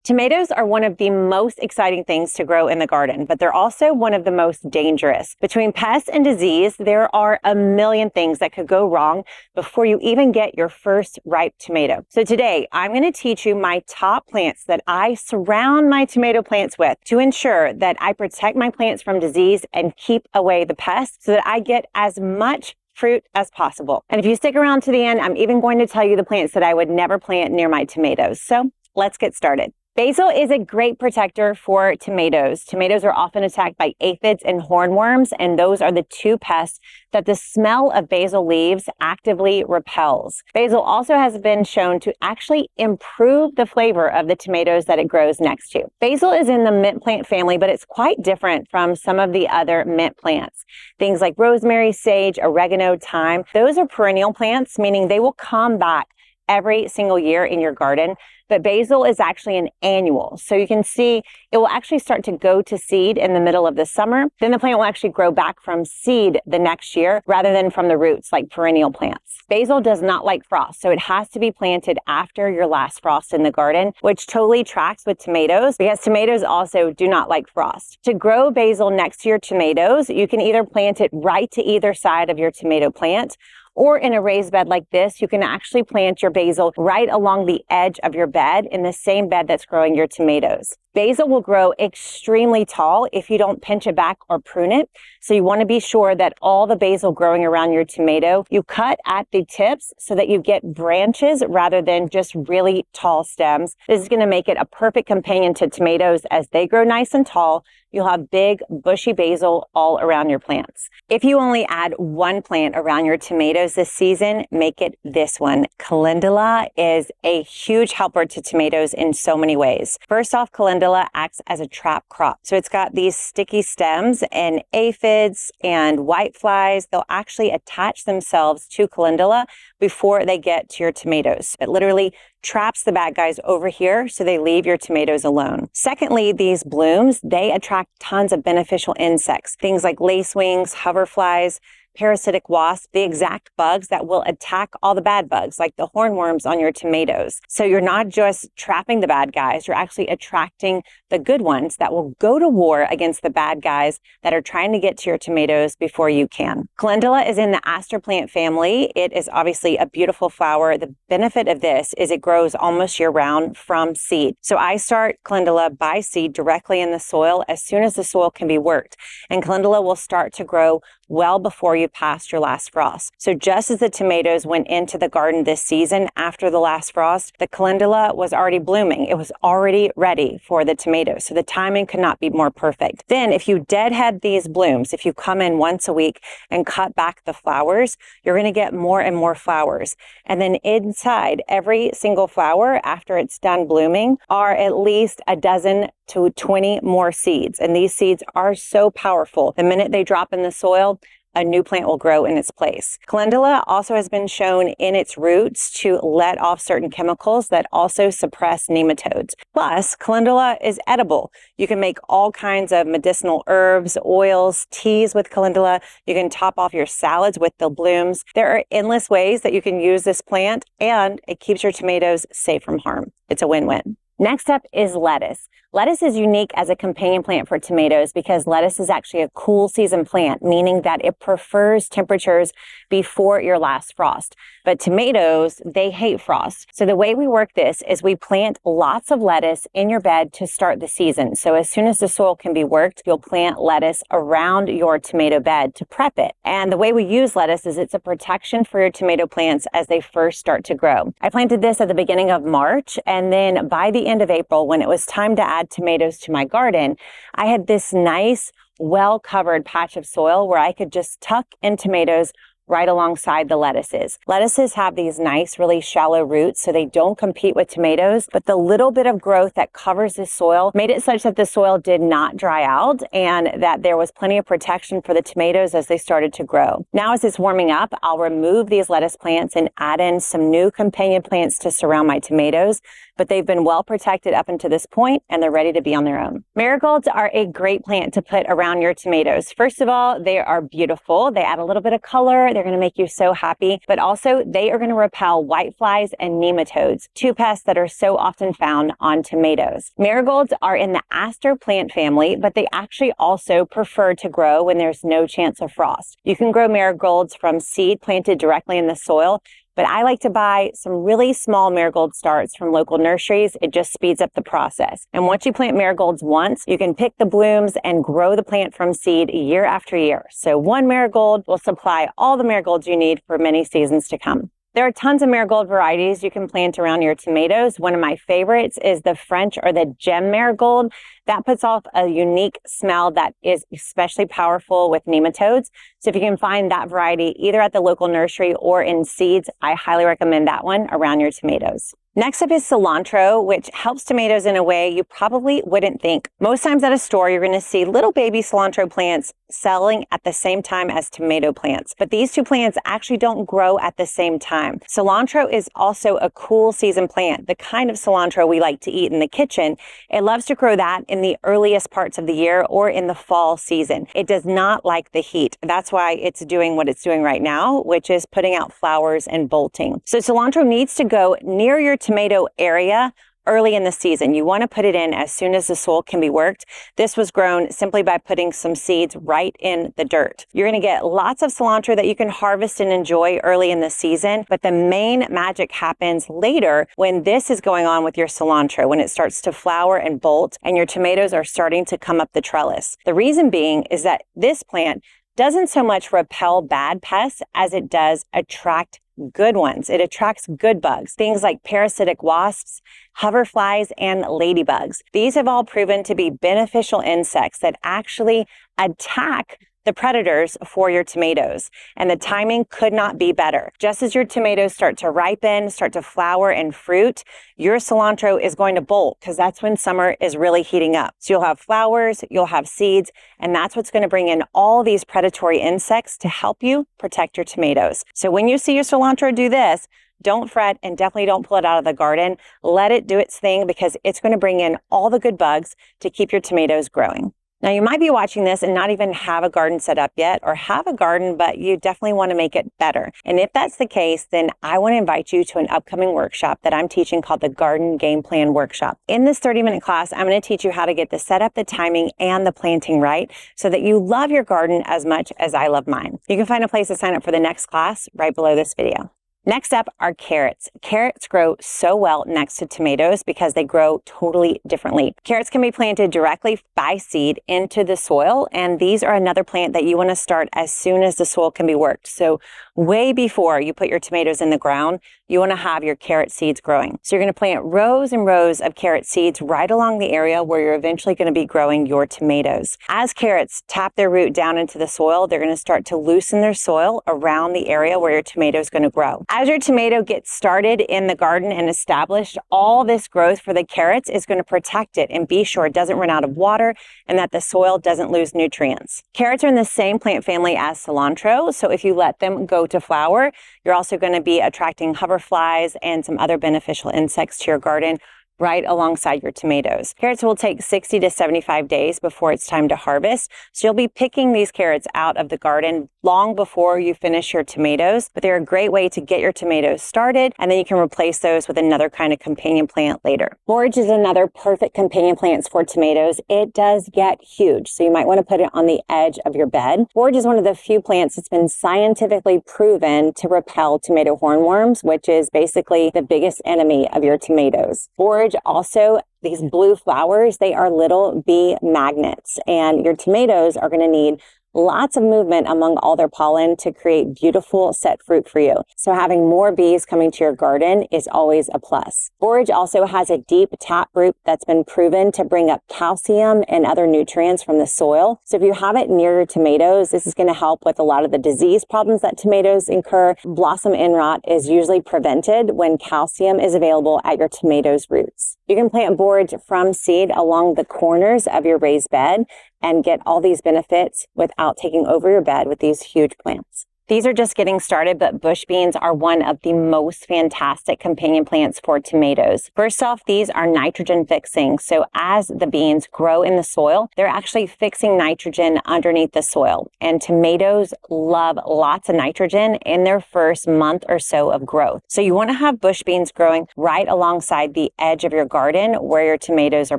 Tomatoes are one of the most exciting things to grow in the garden, but they're also one of the most dangerous. Between pests and disease, there are a million things that could go wrong before you even get your first ripe tomato. So today, I'm going to teach you my top plants that I surround my tomato plants with to ensure that I protect my plants from disease and keep away the pests so that I get as much fruit as possible. And if you stick around to the end, I'm even going to tell you the plants that I would never plant near my tomatoes. So let's get started. Basil is a great protector for tomatoes. Tomatoes are often attacked by aphids and hornworms, and those are the two pests that the smell of basil leaves actively repels. Basil also has been shown to actually improve the flavor of the tomatoes that it grows next to. Basil is in the mint plant family, but it's quite different from some of the other mint plants. Things like rosemary, sage, oregano, thyme, those are perennial plants, meaning they will come back every single year in your garden. But basil is actually an annual. So you can see it will actually start to go to seed in the middle of the summer. Then the plant will actually grow back from seed the next year rather than from the roots like perennial plants. Basil does not like frost, so it has to be planted after your last frost in the garden, which totally tracks with tomatoes because tomatoes also do not like frost. To grow basil next to your tomatoes, you can either plant it right to either side of your tomato plant, or in a raised bed like this, you can actually plant your basil right along the edge of your bed in the same bed that's growing your tomatoes. Basil will grow extremely tall if you don't pinch it back or prune it. So you want to be sure that all the basil growing around your tomato, you cut at the tips so that you get branches rather than just really tall stems. This is going to make it a perfect companion to tomatoes as they grow nice and tall. You'll have big, bushy basil all around your plants. If you only add one plant around your tomatoes this season, make it this one. Calendula is a huge helper to tomatoes in so many ways. First off, Calendula acts as a trap crop. So it's got these sticky stems, and aphids and whiteflies, they'll actually attach themselves to Calendula before they get to your tomatoes. It literally traps the bad guys over here so they leave your tomatoes alone. Secondly, these blooms, they attract tons of beneficial insects, things like lacewings, hoverflies, parasitic wasps, the exact bugs that will attack all the bad bugs, like the hornworms on your tomatoes. So you're not just trapping the bad guys, you're actually attracting the good ones that will go to war against the bad guys that are trying to get to your tomatoes before you can. Calendula is in the aster plant family. It is obviously a beautiful flower. The benefit of this is it grows almost year-round from seed. So I start Calendula by seed directly in the soil as soon as the soil can be worked. And Calendula will start to grow well before you passed your last frost. So just as the tomatoes went into the garden this season after the last frost, the Calendula was already blooming. It was already ready for the tomatoes. So the timing could not be more perfect. Then if you deadhead these blooms, if you come in once a week and cut back the flowers, you're going to get more and more flowers. And then inside every single flower after it's done blooming are at least a dozen to 20 more seeds. And these seeds are so powerful. The minute they drop in the soil, a new plant will grow in its place. Calendula also has been shown in its roots to let off certain chemicals that also suppress nematodes. Plus, Calendula is edible. You can make all kinds of medicinal herbs, oils, teas with Calendula. You can top off your salads with the blooms. There are endless ways that you can use this plant, and it keeps your tomatoes safe from harm. It's a win-win. Next up is lettuce. Lettuce is unique as a companion plant for tomatoes because lettuce is actually a cool season plant, meaning that it prefers temperatures before your last frost. But tomatoes, they hate frost. So the way we work this is we plant lots of lettuce in your bed to start the season. So as soon as the soil can be worked, you'll plant lettuce around your tomato bed to prep it. And the way we use lettuce is it's a protection for your tomato plants as they first start to grow. I planted this at the beginning of March, and then by the end of April, when it was time to add tomatoes to my garden, I had this nice, well-covered patch of soil where I could just tuck in tomatoes right alongside the lettuces. Lettuces have these nice, really shallow roots, so they don't compete with tomatoes, but the little bit of growth that covers the soil made it such that the soil did not dry out and that there was plenty of protection for the tomatoes as they started to grow. Now, as it's warming up, I'll remove these lettuce plants and add in some new companion plants to surround my tomatoes. but they've been well protected up until this point and they're ready to be on their own. Marigolds are a great plant to put around your tomatoes. First of all, they are beautiful. They add a little bit of color. They're going to make you so happy, but also they are going to repel whiteflies and nematodes, two pests that are so often found on tomatoes. Marigolds are in the aster plant family, but they actually also prefer to grow when there's no chance of frost. You can grow marigolds from seed planted directly in the soil, but I like to buy some really small marigold starts from local nurseries. It just speeds up the process. And once you plant marigolds once, you can pick the blooms and grow the plant from seed year after year. So one marigold will supply all the marigolds you need for many seasons to come. There are tons of marigold varieties you can plant around your tomatoes. One of my favorites is the French or the gem marigold. That puts off a unique smell that is especially powerful with nematodes. So if you can find that variety either at the local nursery or in seeds, I highly recommend that one around your tomatoes. Next up is cilantro, which helps tomatoes in a way you probably wouldn't think. Most times at a store, you're going to see little baby cilantro plants selling at the same time as tomato plants. But these two plants actually don't grow at the same time. Cilantro is also a cool season plant, the kind of cilantro we like to eat in the kitchen. It loves to grow that in the earliest parts of the year or in the fall season. It does not like the heat. That's why it's doing what it's doing right now, which is putting out flowers and bolting. So cilantro needs to go near your tomato area early in the season. You want to put it in as soon as the soil can be worked. This was grown simply by putting some seeds right in the dirt. You're going to get lots of cilantro that you can harvest and enjoy early in the season, but the main magic happens later when this is going on with your cilantro, when it starts to flower and bolt and your tomatoes are starting to come up the trellis. The reason being is that this plant doesn't so much repel bad pests as it does attract good ones. It attracts good bugs, things like parasitic wasps, hoverflies, and ladybugs. These have all proven to be beneficial insects that actually attack the predators for your tomatoes. And the timing could not be better. Just as your tomatoes start to ripen, start to flower and fruit, your cilantro is going to bolt because that's when summer is really heating up. So you'll have flowers, you'll have seeds, and that's what's going to bring in all these predatory insects to help you protect your tomatoes. So when you see your cilantro do this, don't fret and definitely don't pull it out of the garden. Let it do its thing because it's going to bring in all the good bugs to keep your tomatoes growing. Now, you might be watching this and not even have a garden set up yet, or have a garden, but you definitely want to make it better. And if that's the case, then I want to invite you to an upcoming workshop that I'm teaching called the Garden Game Plan Workshop. In this 30-minute class, I'm going to teach you how to get the setup, the timing, and the planting right so that you love your garden as much as I love mine. You can find a place to sign up for the next class right below this video. Next up are carrots. Carrots grow so well next to tomatoes because they grow totally differently. Carrots can be planted directly by seed into the soil, and these are another plant that you want to start as soon as the soil can be worked. So way before you put your tomatoes in the ground, you want to have your carrot seeds growing. So you're going to plant rows and rows of carrot seeds right along the area where you're eventually going to be growing your tomatoes. As carrots tap their root down into the soil, they're going to start to loosen their soil around the area where your tomato is going to grow. As your tomato gets started in the garden and established, all this growth for the carrots is going to protect it and be sure it doesn't run out of water and that the soil doesn't lose nutrients. Carrots are in the same plant family as cilantro, so if you let them go to flower, you're also going to be attracting hoverflies and some other beneficial insects to your garden right alongside your tomatoes. Carrots will take 60 to 75 days before it's time to harvest. So you'll be picking these carrots out of the garden long before you finish your tomatoes, but they're a great way to get your tomatoes started, and then you can replace those with another kind of companion plant later. Borage is another perfect companion plant for tomatoes. It does get huge, so you might want to put it on the edge of your bed. Borage is one of the few plants that's been scientifically proven to repel tomato hornworms, which is basically the biggest enemy of your tomatoes. Borage also, these blue flowers, they are little bee magnets, and your tomatoes are going to need lots of movement among all their pollen to create beautiful set fruit for you. So having more bees coming to your garden is always a plus. Borage also has a deep tap root that's been proven to bring up calcium and other nutrients from the soil. So if you have it near your tomatoes, this is going to help with a lot of the disease problems that tomatoes incur. Blossom end rot is usually prevented when calcium is available at your tomatoes' roots. You can plant borage from seed along the corners of your raised bed and get all these benefits without taking over your bed with these huge plants. These are just getting started, but bush beans are one of the most fantastic companion plants for tomatoes. First off, these are nitrogen fixing. So as the beans grow in the soil, they're actually fixing nitrogen underneath the soil. And tomatoes love lots of nitrogen in their first month or so of growth. So you want to have bush beans growing right alongside the edge of your garden where your tomatoes are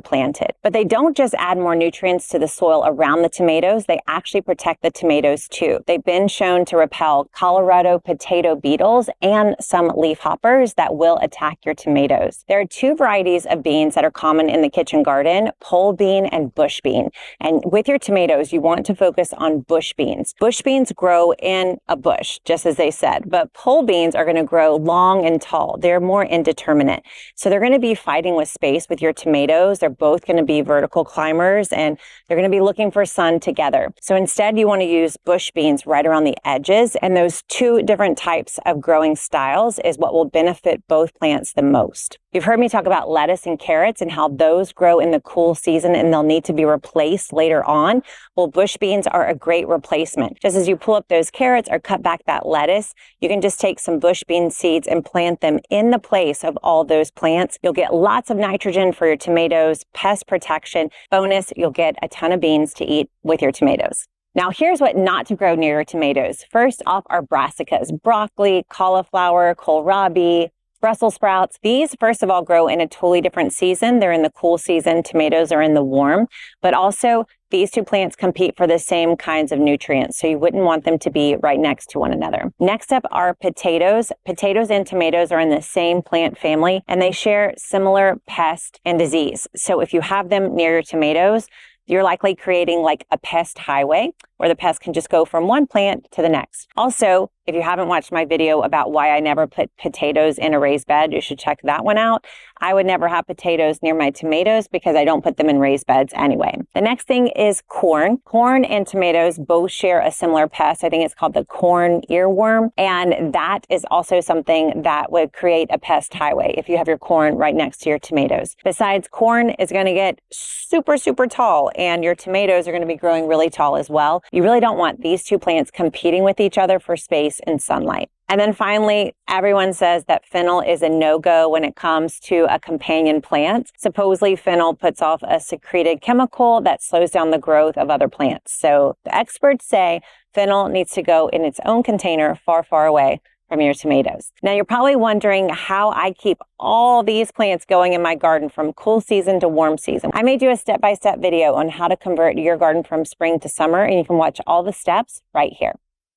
planted. But they don't just add more nutrients to the soil around the tomatoes, they actually protect the tomatoes too. They've been shown to repel Colorado potato beetles and some leaf hoppers that will attack your tomatoes. There are two varieties of beans that are common in the kitchen garden, pole bean and bush bean. And with your tomatoes, you want to focus on bush beans. Bush beans grow in a bush, just as they said, but pole beans are going to grow long and tall. They're more indeterminate. So they're going to be fighting with space with your tomatoes. They're both going to be vertical climbers and they're going to be looking for sun together. So instead, you want to use bush beans right around the edges. And those two different types of growing styles is what will benefit both plants the most. You've heard me talk about lettuce and carrots and how those grow in the cool season and they'll need to be replaced later on. Well, bush beans are a great replacement. Just as you pull up those carrots or cut back that lettuce, you can just take some bush bean seeds and plant them in the place of all those plants. You'll get lots of nitrogen for your tomatoes, pest protection. Bonus, you'll get a ton of beans to eat with your tomatoes. Now, here's what not to grow near your tomatoes. First off are brassicas, broccoli, cauliflower, kohlrabi, Brussels sprouts. These, first of all, grow in a totally different season. They're in the cool season. Tomatoes are in the warm. But also, these two plants compete for the same kinds of nutrients, so you wouldn't want them to be right next to one another. Next up are potatoes. Potatoes and tomatoes are in the same plant family, and they share similar pest and disease. So if you have them near your tomatoes, you're likely creating like a pest highway where the pest can just go from one plant to the next. Also, if you haven't watched my video about why I never put potatoes in a raised bed, you should check that one out. I would never have potatoes near my tomatoes because I don't put them in raised beds anyway. The next thing is corn. Corn and tomatoes both share a similar pest. I think it's called the corn earworm. And that is also something that would create a pest highway if you have your corn right next to your tomatoes. Besides, corn is going to get super, super tall and your tomatoes are going to be growing really tall as well. You really don't want these two plants competing with each other for space and sunlight. And then finally, everyone says that fennel is a no-go when it comes to a companion plant. Supposedly, fennel puts off a secreted chemical that slows down the growth of other plants. So the experts say fennel needs to go in its own container far, far away from your tomatoes. Now, you're probably wondering how I keep all these plants going in my garden from cool season to warm season. I made you a step-by-step video on how to convert your garden from spring to summer, and you can watch all the steps right here.